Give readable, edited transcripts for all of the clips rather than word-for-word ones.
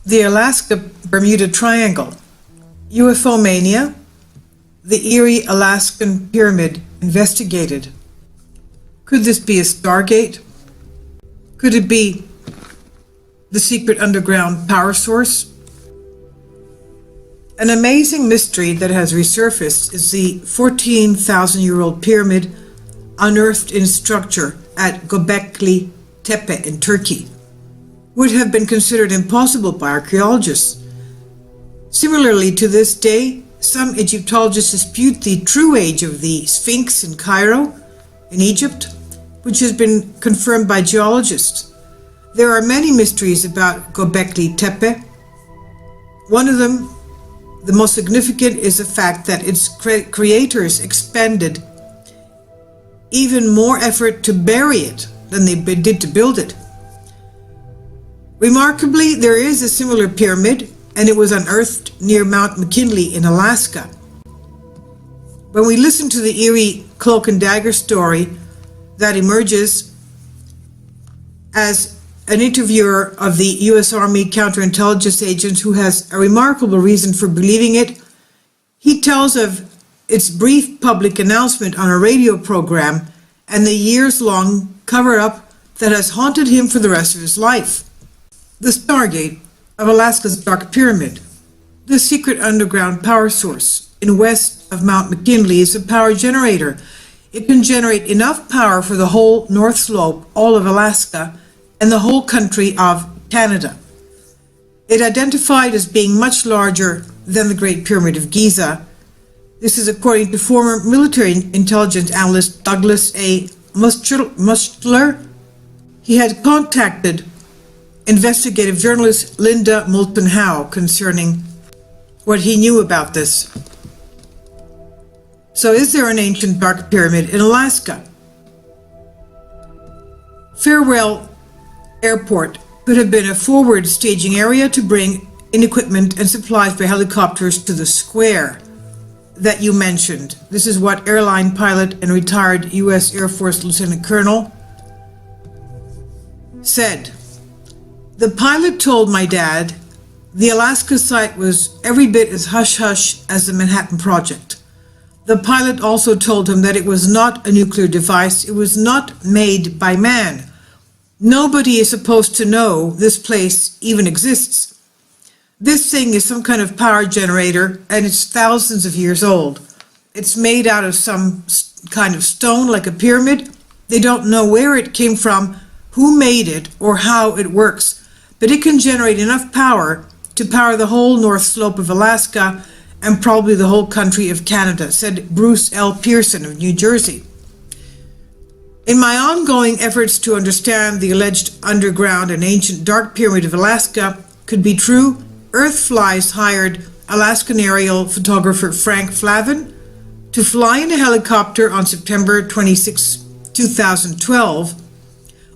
the Alaska Bermuda Triangle, UFO mania, the Eerie Alaskan Pyramid Investigated. Could this be a Stargate? Could it be the secret underground power source? An amazing mystery that has resurfaced is the 14,000-year-old pyramid unearthed in structure at Göbekli Tepe in Turkey. Would have been considered impossible by archaeologists. Similarly, to this day, some Egyptologists dispute the true age of the Sphinx in Cairo, in Egypt, which has been confirmed by geologists. There are many mysteries about Göbekli Tepe. One of them, the most significant, is the fact that its creators expended even more effort to bury it than they did to build it. Remarkably, there is a similar pyramid, and it was unearthed near Mount McKinley in Alaska. When we listen to the eerie cloak and dagger story that emerges as an interviewer of the U.S. Army counterintelligence agent who has a remarkable reason for believing it, he tells of its brief public announcement on a radio program and the years-long cover-up that has haunted him for the rest of his life. The Stargate of Alaska's Dark Pyramid, the secret underground power source west of Mount McKinley, is a power generator. It can generate enough power for the whole North Slope, all of Alaska, and the whole country of Canada. It identified as being much larger than the Great Pyramid of Giza. This is according to former military intelligence analyst Douglas A. Mustler. He had contacted investigative journalist Linda Moulton Howe concerning what he knew about this. So is there an ancient dark pyramid in Alaska? Farewell Airport could have been a forward staging area to bring in equipment and supplies by helicopters to the square that you mentioned. This is what airline pilot and retired U.S. Air Force Lieutenant Colonel said. The pilot told my dad the Alaska site was every bit as hush-hush as the Manhattan Project. The pilot also told him that it was not a nuclear device, it was not made by man. Nobody is supposed to know this place even exists. This thing is some kind of power generator, and it's thousands of years old. It's made out of some kind of stone, like a pyramid. They don't know where it came from, who made it, or how it works, but it can generate enough power to power the whole North Slope of Alaska and probably the whole country of Canada, said Bruce L. Pearson of New Jersey. In my ongoing efforts to understand the alleged underground and ancient dark pyramid of Alaska could be true, Earthflies hired Alaskan aerial photographer Frank Flavin to fly in a helicopter on September 26, 2012,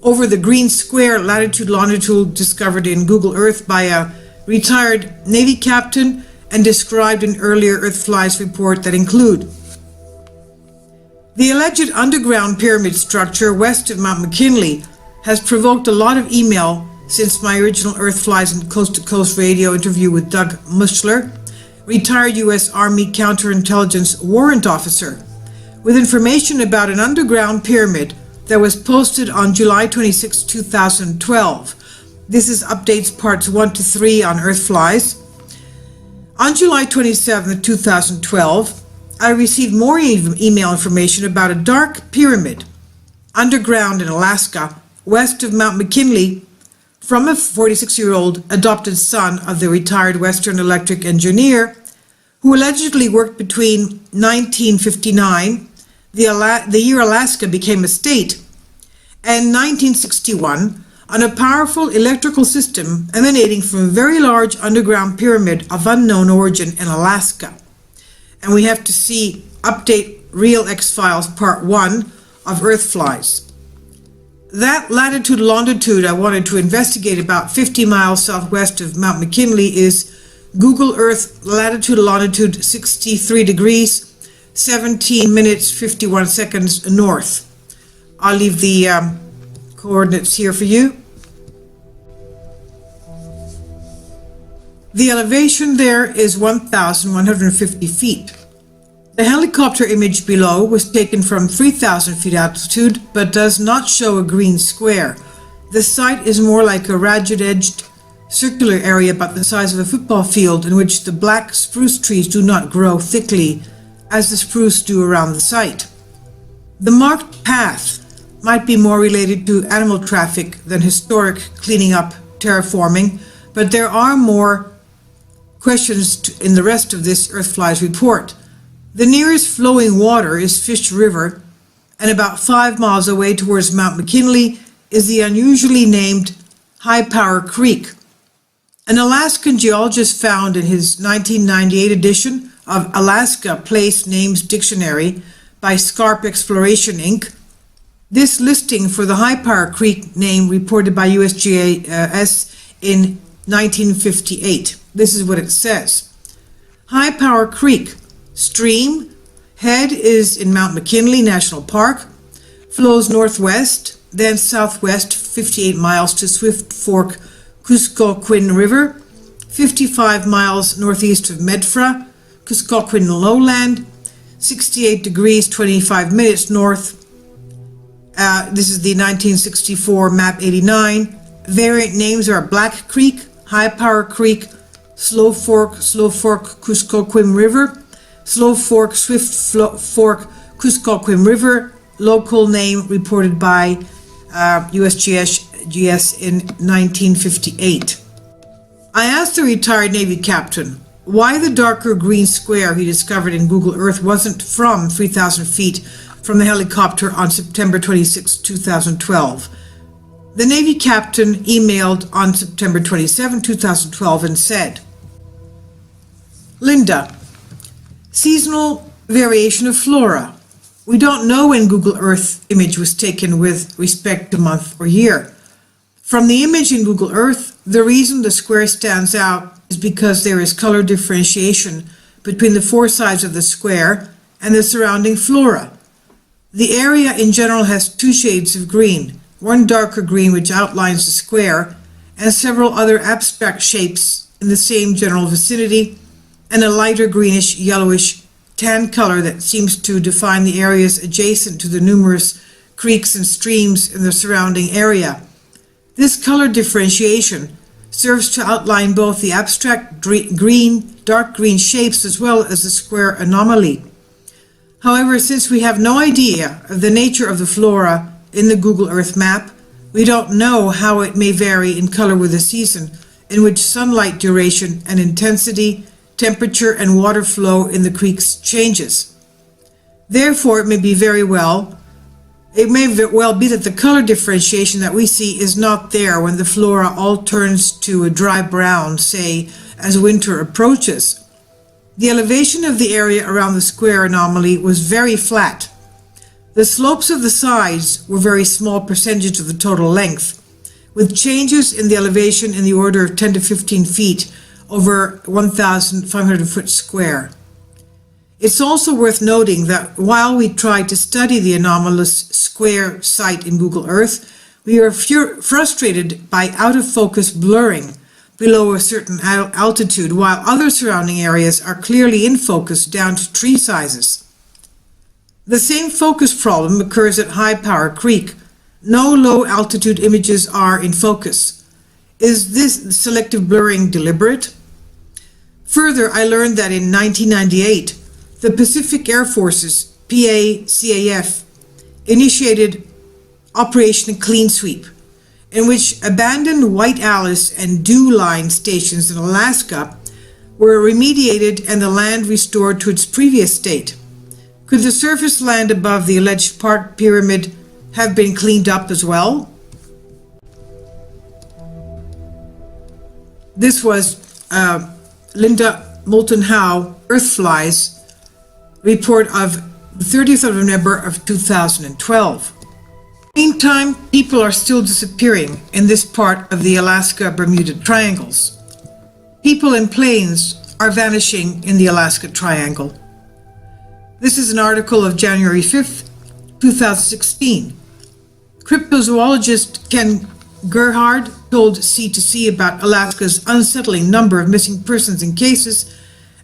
over the green square latitude-longitude discovered in Google Earth by a retired Navy captain and described in earlier Earthflies report that include the alleged underground pyramid structure west of Mount McKinley has provoked a lot of email since my original Earthflies and Coast to Coast radio interview with Doug Muschler, retired U.S. Army counterintelligence warrant officer, with information about an underground pyramid that was posted on July 26, 2012. This is updates parts 1 to 3 on Earthflies. On July 27, 2012, I received more email information about a dark pyramid underground in Alaska, west of Mount McKinley, from a 46-year-old adopted son of the retired Western Electric engineer who allegedly worked between 1959, the year Alaska became a state, and 1961 on a powerful electrical system emanating from a very large underground pyramid of unknown origin in Alaska. And we have to see update Real X-Files Part 1 of Earthflies. That latitude-longitude I wanted to investigate about 50 miles southwest of Mount McKinley is Google Earth latitude-longitude 63 degrees, 17 minutes, 51 seconds north. I'll leave the coordinates here for you. The elevation there is 1,150 feet. The helicopter image below was taken from 3,000 feet altitude, but does not show a green square. The site is more like a ragged-edged circular area about the size of a football field, in which the black spruce trees do not grow thickly as the spruce do around the site. The marked path might be more related to animal traffic than historic cleaning up terraforming, but there are more questions in the rest of this Earthflies report. The nearest flowing water is Fish River, and about 5 miles away towards Mount McKinley is the unusually named High Power Creek. An Alaskan geologist found in his 1998 edition of Alaska Place Names Dictionary by Scarp Exploration Inc. this listing for the High Power Creek name reported by USGS in 1958. This is what it says. High Power Creek, stream, head is in Mount McKinley National Park, flows northwest, then southwest 58 miles to Swift Fork Kuskokwim River, 55 miles northeast of Medfra, Kuskokwim Lowland, 68 degrees 25 minutes north. This is the 1964 map 89. Variant names are Black Creek, High Power Creek, Slow Fork, Kuskokwim River, Slow Fork, Swift Fork, Kuskokwim River. Local name reported by USGS in 1958. I asked the retired Navy captain why the darker green square he discovered in Google Earth wasn't from 3,000 feet from the helicopter on September 26, 2012. The Navy captain emailed on September 27, 2012 and said, Linda, seasonal variation of flora. We don't know when Google Earth image was taken with respect to month or year. From the image in Google Earth, the reason the square stands out is because there is color differentiation between the 4 sides of the square and the surrounding flora. The area in general has 2 shades of green, one darker green which outlines the square, and several other abstract shapes in the same general vicinity, and a lighter greenish yellowish tan color that seems to define the areas adjacent to the numerous creeks and streams in the surrounding area. This color differentiation serves to outline both the abstract green, dark green shapes as well as the square anomaly. However, since we have no idea of the nature of the flora in the Google Earth map, we don't know how it may vary in color with the season, in which sunlight duration and intensity, temperature and water flow in the creeks changes. Therefore, it may well be that the color differentiation that we see is not there when the flora all turns to a dry brown, say, as winter approaches. The elevation of the area around the square anomaly was very flat. The slopes of the sides were very small percentage of the total length, with changes in the elevation in the order of 10 to 15 feet over 1,500 foot square. It's also worth noting that while we tried to study the anomalous square site in Google Earth, we are frustrated by out-of-focus blurring below a certain altitude, while other surrounding areas are clearly in focus down to tree sizes. The same focus problem occurs at High Power Creek. No low-altitude images are in focus. Is this selective blurring deliberate? Further, I learned that in 1998, the Pacific Air Force's PACAF initiated Operation Clean Sweep, in which abandoned White Alice and Dew Line stations in Alaska were remediated and the land restored to its previous state. Could the surface land above the alleged park pyramid have been cleaned up as well? This was Linda Moulton Howe, Earthflies, report of the 30th of November of 2012. Meantime, people are still disappearing in this part of the Alaska Bermuda Triangles. People and planes are vanishing in the Alaska Triangle. This is an article of January 5th, 2016. Cryptozoologist Ken Gerhard told C2C about Alaska's unsettling number of missing persons and cases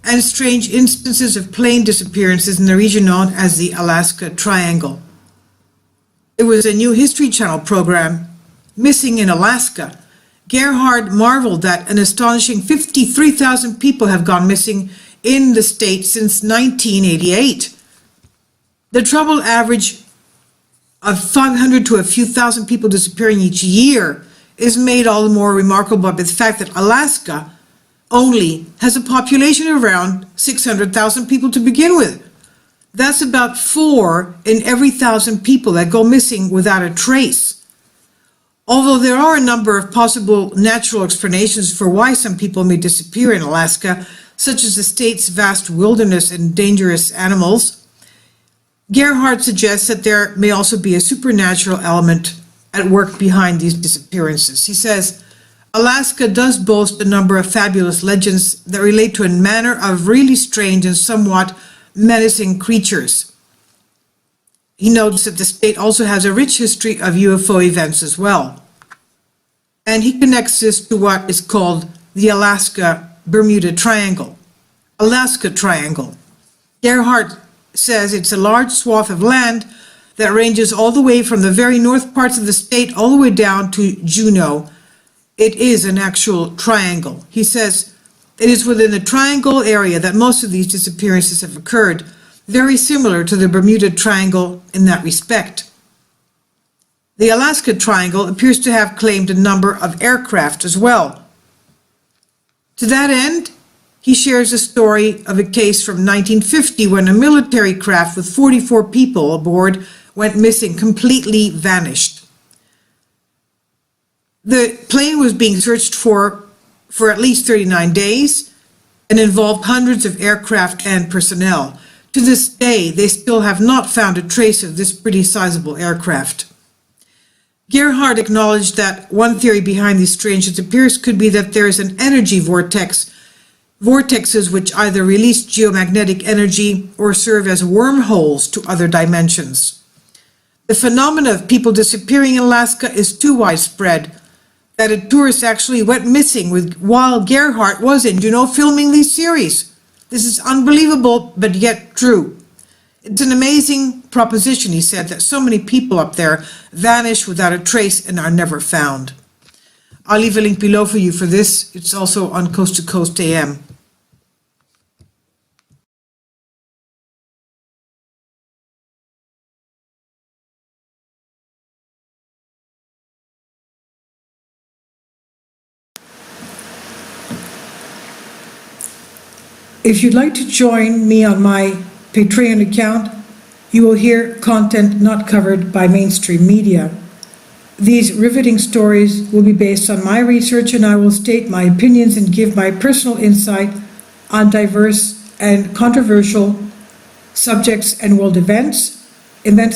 and strange instances of plane disappearances in the region known as the Alaska Triangle. It was a new History Channel program, Missing in Alaska. Gerhard marveled that an astonishing 53,000 people have gone missing in the state since 1988. The troubled average of 500 to a few thousand people disappearing each year is made all the more remarkable by the fact that Alaska only has a population of around 600,000 people to begin with. That's about 4 in every 1,000 people that go missing without a trace. Although there are a number of possible natural explanations for why some people may disappear in Alaska, such as the state's vast wilderness and dangerous animals, Gerhard suggests that there may also be a supernatural element at work behind these disappearances. He says, Alaska does boast a number of fabulous legends that relate to a manner of really strange and somewhat menacing creatures. He notes that the state also has a rich history of UFO events as well. And he connects this to what is called the Alaska Bermuda Triangle. Alaska Triangle. Gerhard says it's a large swath of land that ranges all the way from the very north parts of the state all the way down to Juneau. It is an actual triangle. He says it is within the triangle area that most of these disappearances have occurred, very similar to the Bermuda Triangle in that respect. The Alaska Triangle appears to have claimed a number of aircraft as well. To that end, he shares a story of a case from 1950 when a military craft with 44 people aboard went missing, completely vanished. The plane was being searched for at least 39 days and involved hundreds of aircraft and personnel. To this day, they still have not found a trace of this pretty sizable aircraft. Gerhard acknowledged that one theory behind these strange disappearances could be that there is an energy vortexes which either release geomagnetic energy or serve as wormholes to other dimensions. The phenomenon of people disappearing in Alaska is too widespread that a tourist actually went missing while Gerhard was in Juneau filming these series. This is unbelievable, but yet true. It's an amazing proposition, he said, that so many people up there vanish without a trace and are never found. I'll leave a link below for you for this. It's also on Coast to Coast AM. If you'd like to join me on my Patreon account, you will hear content not covered by mainstream media. These riveting stories will be based on my research, and I will state my opinions and give my personal insight on diverse and controversial subjects and world events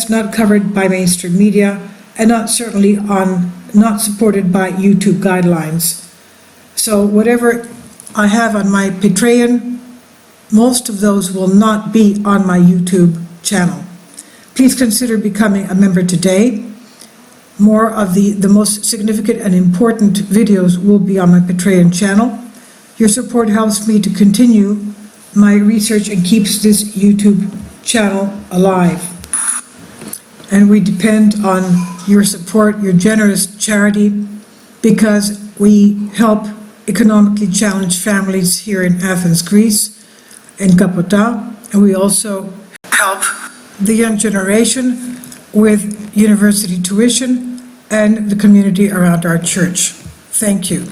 not covered by mainstream media, and not supported by YouTube guidelines. So whatever I have on my Patreon, most of those will not be on my YouTube channel. Please consider becoming a member today. More of the most significant and important videos will be on my Patreon channel. Your support helps me to continue my research and keeps this YouTube channel alive. And we depend on your support, your generous charity, because we help economically challenged families here in Athens, Greece, in Kapota, and we also help the young generation with university tuition and the community around our church. Thank you.